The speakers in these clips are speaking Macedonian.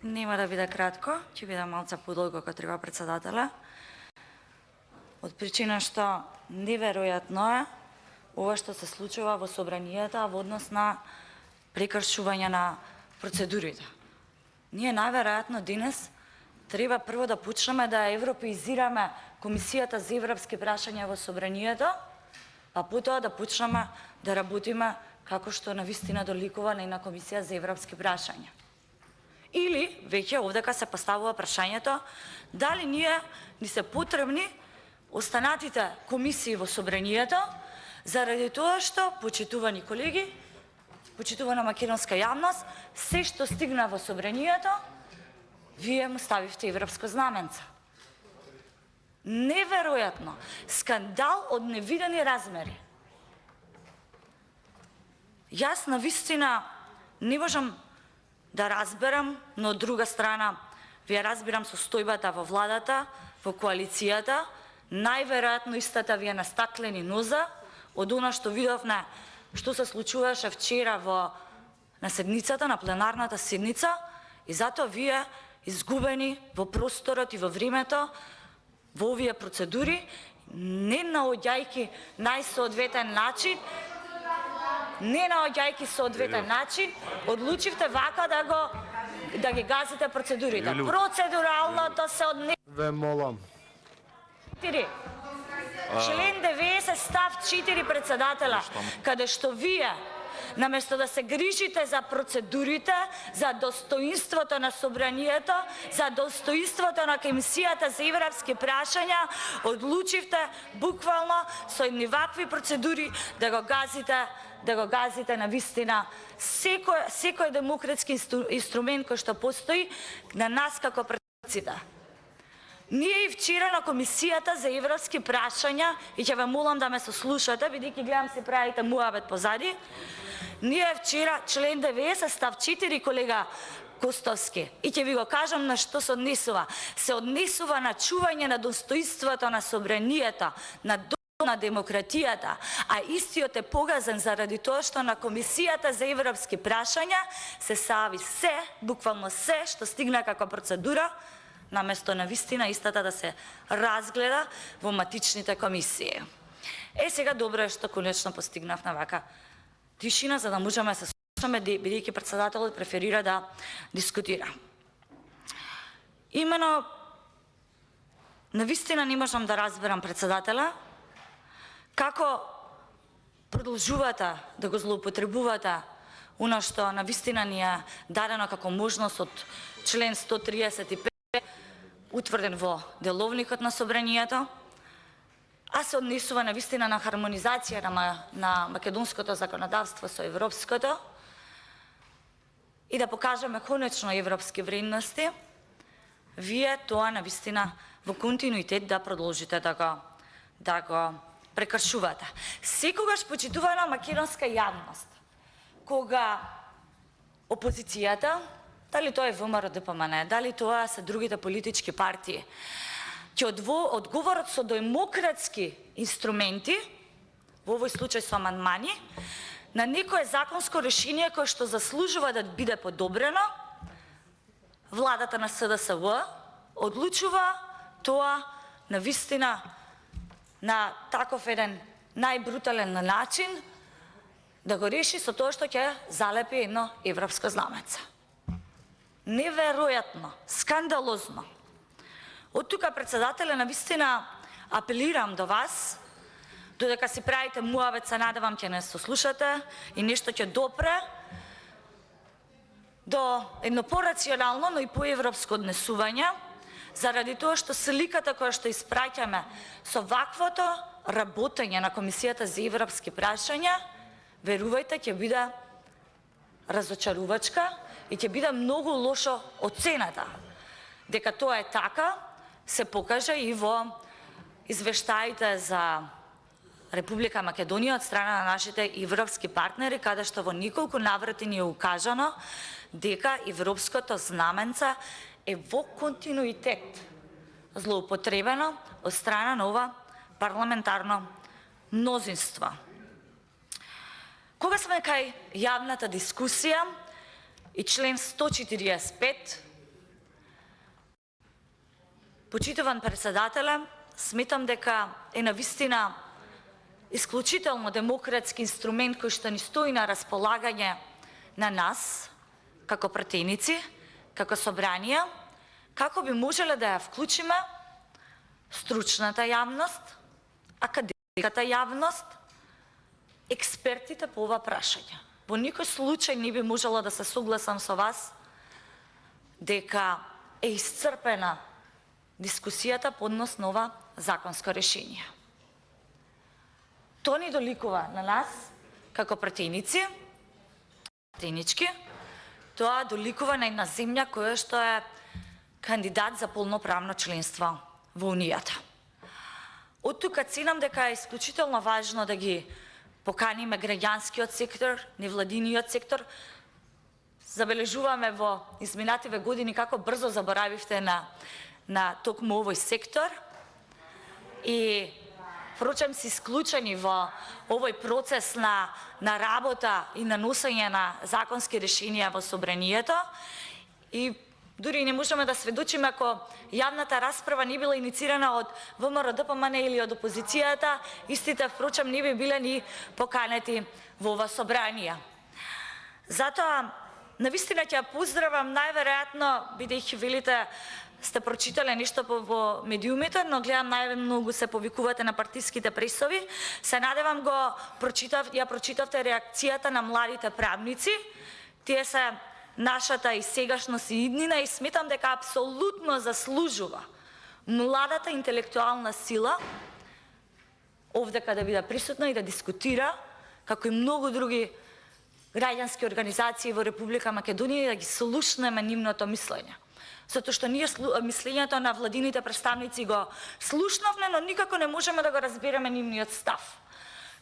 Нема да биде кратко, ќе биде малце подолго како треба председателя. Од причина што неверојатно е ова што се случува во собранијата во однос на прекршување на процедурите. Ние најверојатно денес треба прво да почнеме да европеизираме Комисијата за европски прашања во собранијата, а потоа да почнеме да работиме како што навистина доликува на Комисија за европски прашања. Или веќе овдека се поставува прашањето дали ние ни се потребни останатите комисии во собранијата заради тоа што, почитувани колеги, почитувана македонска јавност, се што стигна во собранијата, вие му ставивте европско знаменце. Неверојатно, скандал од невидени размери. Јас навистина не можам да разберам, но од друга страна, вие разбирам состојбата во владата, во коалицијата, најверојатно истата ви е на стаклени ноза од она што видовме што се случуваше вчера на седницата, на пленарната седница, и затоа вие изгубени во просторот и во времето, во овие процедури, не наоѓајки најсоодветен начин, одлучивте вака да ги газите процедурите. Процедуралното се однесе. Ве молам. Член 90 став 4 председателя, каде што вие наместо да се грижите за процедурите, за достоинството на собранието, за достоинството на Комисијата за европски прашања, одлучивте буквално со едни вакви процедури да го газите на вистина секој демократски инструмент кој што постои на нас како представниците. Ние и вчера на Комисијата за европски прашања, и ќе ве молам да ме сослушате, бидејќи гледам се правите муабет позади, ние вчера член 90 став 4, колега Костовски, и ќе ви го кажам на што се однесува. Се однесува на чување на достоинството на собранието, на демократијата, а истиот е погазен заради тоа што на Комисијата за европски прашања се сави се, буквално се, што стигна како процедура, наместо на вистина истата да се разгледа во матичните комисии. Сега добро е што конечно постигнав на вака тишина, за да можеме да се слушаме, бидејќи председателот преферира да дискутира. Имено, навистина не можам да разберам председателя, како продолжувате да го злоупотребувате она што навистина ни е дадено како можност од член 135, утврден во деловникот на собранието, а се однесува навистина на хармонизација на македонското законодавство со европското и да покажеме конечно европски вредности, вие тоа навистина во континуитет да продолжите да го прекршувате. Секогаш почитувана македонска јавност, кога опозицијата, дали тоа е ВМРО ДПМН, дали тоа се другите политички партии, ќе одговорат со демократски инструменти, во овој случај со амандмани, на некое законско решение кое што заслужува да биде подобрено, владата на СДСВ одлучува тоа навистина на таков еден најбрутален начин да го реши со тоа што ќе залепи едно европско знаменце. Неверојатно, скандалозно. Од тука, председателе, навистина апелирам до вас, додека си правите муавет, се надевам ќе не сослушате и нешто ќе допре до едно порационално, но и поевропско однесување, заради тоа што сликата која што испраќаме со ваквото работење на Комисијата за европски прашања, верувајте, ќе биде разочарувачка и ќе биде многу лошо оцената. Дека тоа е така, се покажа и во извештаите за Република Македонија од страна на нашите европски партнери, каде што во неколку наврати ни е укажано дека европското знаменце е во континуитет злоупотребено од страна на ова парламентарно мнозинство. Кога сме кај јавната дискусија и член 145 Почитуван председателе, сметам дека е навистина исклучително демократски инструмент кој што ни стои на располагање на нас, како пратеници, како собранија, како би можеле да ја вклучиме стручната јавност, академската јавност, експертите по ова прашање. Во никој случај не би можела да се согласам со вас дека е исцрпена дискусијата по однос на ова законско решение. Тоа ни доликува на нас како пратеници, пратенички, тоа доликува на една земја која што е кандидат за полноправно членство во Унијата. Од тука ценам дека е исклучително важно да ги поканиме граѓанскиот сектор, невладиниот сектор. Забележуваме во изминативе години како брзо заборавивте на токму овој сектор и впрочем си исклучени во овој процес на работа и на носење на законски решенија во собранието и дури не можеме да сведочиме ако јавната расправа не била иницирана од ВМРО-ДПМН или од опозицијата, истите впрочем не би биле ни поканети во ова собрание. Затоа навистина ќе ја поздравам, најверојатно бидејќи велите сте прочитале нешто во медиумите, но гледам најмногу се повикувате на партиските пресови. Се надевам ја прочитавте реакцијата на младите правници. Тие се нашата и сегашност и иднина и сметам дека апсолутно заслужува младата интелектуална сила овдека да биде присутна и да дискутира, како и многу други граѓански организации во Република Македонија, да ги слушнеме нивното мислење. Затоа што ние мислењето на владините представници го слушнавме, но никако не можеме да го разбереме нивниот став.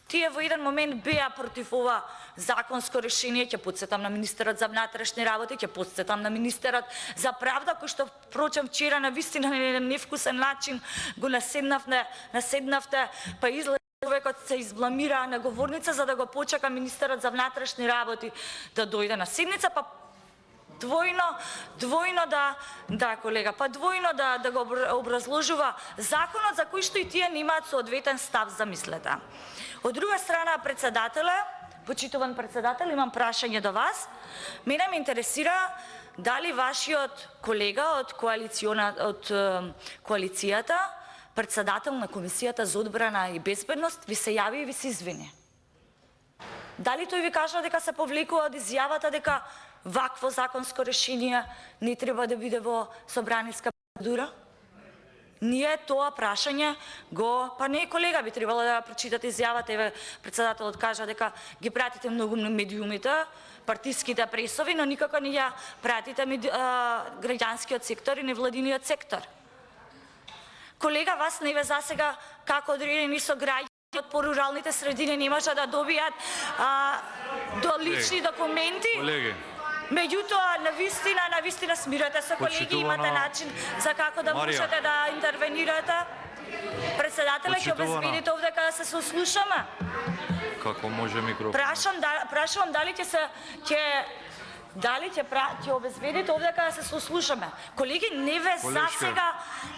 Тие во еден момент беа против ова законско решение, ќе потсетам на министерот за внатрешни работи, ќе потсетам на министерот за правда, кој што впрочем вчера на вистина на еден невкусен начин го наседнавте, па изгледа човекот се избламира на говорница за да го почека министерот за внатрешни работи да дојде на седница, па двојно да го образложува законот за кој што и тие немаат соодветен став, замислете. Од друга страна, председателе, почитуван председател, имам прашање до вас. Мене ме интересира дали вашиот колега од коалицијата, председател на Комисијата за одбрана и безбедност, ви се јави и ви се извини. Дали тој ви кажа дека се повлекува од изјавата дека вакво законско решение не треба да биде во собраниска процедура? Ние тоа прашање па не колега би требало да прочитате изјавата, еве председателот кажа дека ги пратите многу медиумите, партиските пресови, но никако не ја пратите граѓанскиот сектор и невладиниот сектор. Колега, вас не ве засега како одредени со граѓани од поруралните средини не може да добијат до лични документи. Колеги. Меѓутоа, навистина смирете се, колеги, имате начин за како да можете да интервенирате. Председателе, ќе обезбедите овдека да се сослушаме. Како може микрофон? Прашувам дали ќе обезбедите овдека да се сослушаме. Колеги, не ве засега,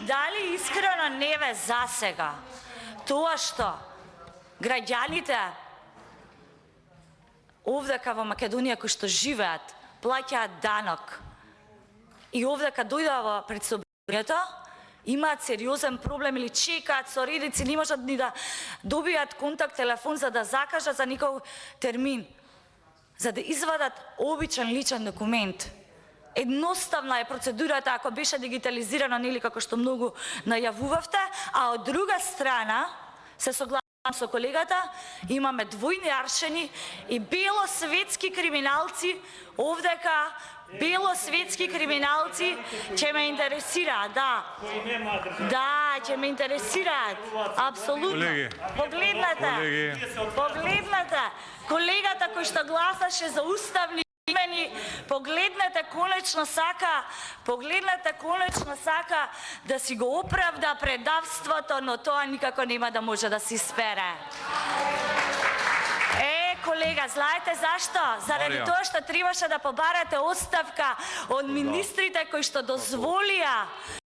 дали искрено не ве засега тоа што граѓаните овдека во Македонија кои што живеат, плаќаат данок и овдека дојдува пред собранието, имаат сериозен проблем или чекаат со редици, не можат ни да добијат контакт телефон за да закажат за некој термин, за да извадат обичен личен документ. Едноставна е процедурата ако беше дигитализирано, нели како што многу најавувавте, а од друга страна се согласувам со колегата, имаме двојни аршини и белосветски криминалци овдека, белосветски криминалци ќе ме интересираат, да, ќе ме интересираат, апсолутно. Погледнете, колегата кој што гласаше за уставни имени, погледнете конечно сака да си го оправда предавството, но тоа никако нема да може да се испере. Колега, знаете зашто? Заради тоа што требаше да побарате оставка од министрите кои што дозволија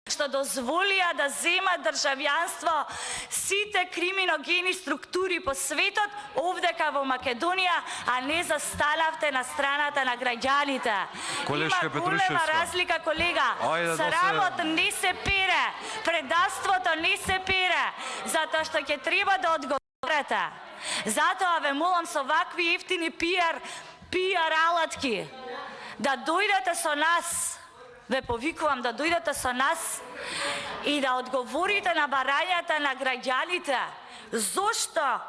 што дозволија да земат државјанство сите криминогени структури по светот овдека во Македонија, а не застанавте на страната на граѓаните. Колешка Има голема Петрушевска. разлика, колега. Срамот не се пере, предавството не се пере, затоа што ќе треба да одговорите. Затоа ве молам со вакви ефтини пиар алатки да дојдете со нас. Ве повикувам да дојдете со нас и да одговорите на барањата на граѓаните. Зошто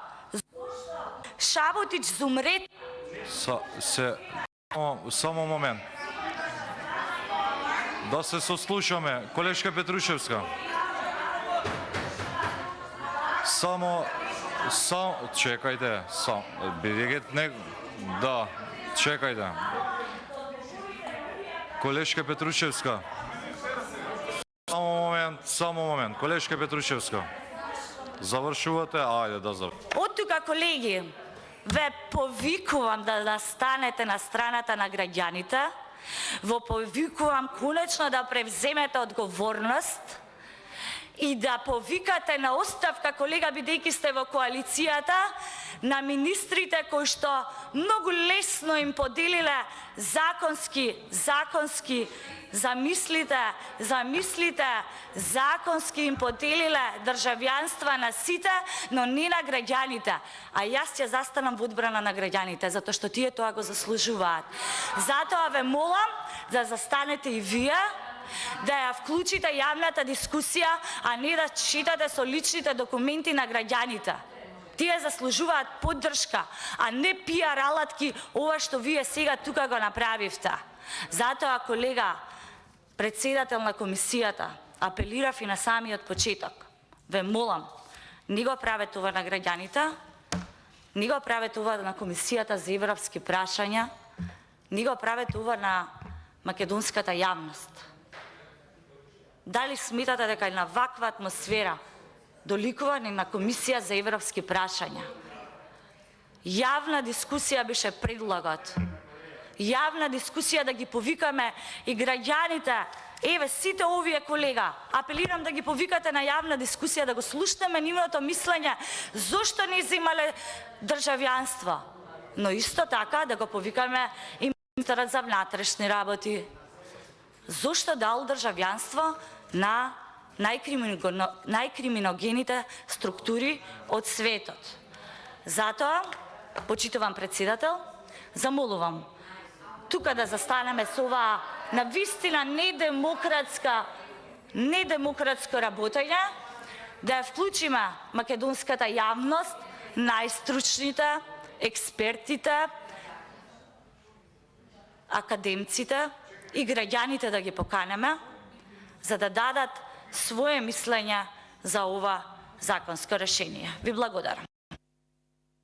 Шаботич Зумрет Само момент. Да се сослушаме. Колешка Петрушевска. Чекајте. Да, чекајте. Колешка Петрушевска. Само момент. Колешка Петрушевска. Завршувате? Ајде да завршувате. Од тука, колеги, ве повикувам да станете на страната на граѓаните, во повикувам конечно да превземете одговорност и да повикате на оставка, колега, бидејќи сте во коалицијата, на министрите кои што многу лесно им поделиле законски, замислите, законски им поделиле државјанства на сите, но не на граѓаните. А јас ќе застанам во одбрана на граѓаните, затоа што тие тоа го заслужуваат. Затоа ве молам да застанете и вие, да ја вклучите јавната дискусија, а не да читате со личните документи на граѓаните. Тие заслужуваат поддршка, а не пиар алатки, ова што вие сега тука го направивте. Затоа, колега, председател на комисијата, апелирав и на самиот почеток. Ве молам, не го правете ова на граѓаните, не го правете ова на Комисијата за европски прашања, не го правете ова на македонската јавност. Дали сметате дека е на ваква атмосфера доликува на Комисија за европски прашања? Јавна дискусија беше предлогот. Јавна дискусија да ги повикаме и граѓаните. Еве, сите овие, колега, апелирам да ги повикате на јавна дискусија, да го слушнеме нивното мислење, зошто не земале државјанство. Но исто така да го повикаме и министерот за внатрешни работи. Зошто дал државјанство на најкриминогените структури од светот. Затоа, почитувам председател, замолувам тука да застанеме со ова навистина недемократско работење, да ја вклучиме македонската јавност, најстручните, експертите, академците и граѓаните да ги поканеме, за да дадат свое мислење за ова законско решение. Ви благодарам.